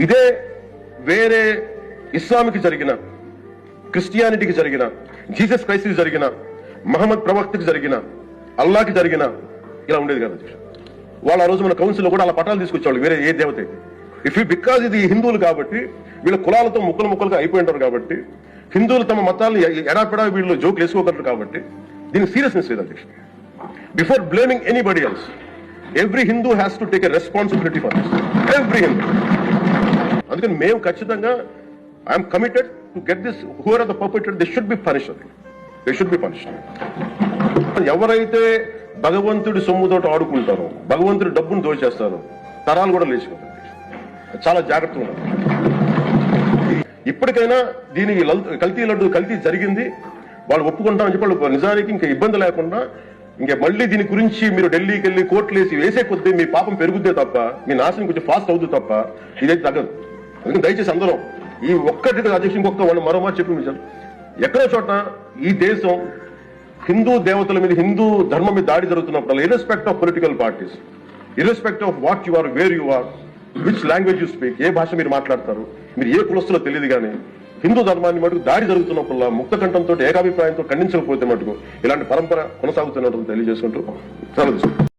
ఇదే వేరే ఇస్లాంకి జరిగిన, క్రిస్టియానిటీకి జరిగిన, జీసస్ క్రైస్ట్కి జరిగిన, మహమ్మద్ ప్రవక్తకి జరిగిన, అల్లాకి జరిగిన ఇలా ఉండేది కదా అధ్యక్ష. వాళ్ళు ఆ రోజు మన కౌన్సిల్లో కూడా అలా పటాలు తీసుకొచ్చేవాళ్ళు వేరే ఏ దేవత. బికాజ్ ఇది హిందువులు కాబట్టి, వీళ్ళ కులాలతో ముక్కలుగా అయిపోయి ఉంటారు కాబట్టి, హిందువులు తమ మతాలను ఎడాపెడా వీళ్ళు జోకులు వేసుకోగలరు కాబట్టి దీనికి సీరియస్నెస్ లేదు అధ్యక్ష. Before blaming anybody else, every Hindu has to take a responsibility for this, every Hindu. అందుకని మేము ఖచ్చితంగా I'm committed to get this. Who are are the perpetrator, they should be punished. They should be punished. ఎవరైతే భగవంతుడి సొమ్ముతో ఆడుకుంటారో, భగవంతుడి డబ్బును దోచేస్తారో, తరాలు కూడా లేచిపోతాయి. చాలా జాగ్రత్తగా ఉన్నారు. ఇప్పటికైనా దీనికి కల్తీ జరిగింది, వాళ్ళు ఒప్పుకుంటామని చెప్పి వాళ్ళు నిజానికి ఇంకా ఇబ్బంది లేకుండా ఇంకా మళ్ళీ దీని గురించి మీరు ఢిల్లీకి వెళ్ళి కోర్టులు వేసే కొద్దీ మీ పాపం పెరుగుద్దే తప్ప, మీ నాశనం కొంచెం ఫాస్ట్ అవుతుంది తప్ప ఇదైతే తగ్గదు. అందుకని దయచేసి అందరం ఈ ఒక్కటి అధ్యక్షుడు ఇంకొక మరో మాట చెప్పి మిషన్, ఎక్కడో చోట ఈ దేశం హిందూ దేవతల మీద, హిందూ ధర్మం మీద దాడి జరుగుతున్నప్పుడు, irrespective of political parties, irrespective of what you are, where you are, which language you speak, ఏ భాష మీరు మాట్లాడతారు, మీరు ఏ కులస్తులో తెలియదు, కానీ హిందూ ధర్మాన్ని మటుకు దాడి జరుగుతున్నప్పుడు ముక్త కంఠంతో ఏకాభిప్రాయంతో ఖండించకపోతే మటుకు ఇలాంటి పరంపర కొనసాగుతున్నట్టు తెలియజేసుకుంటూ సెలవు తీసుకుంటాం.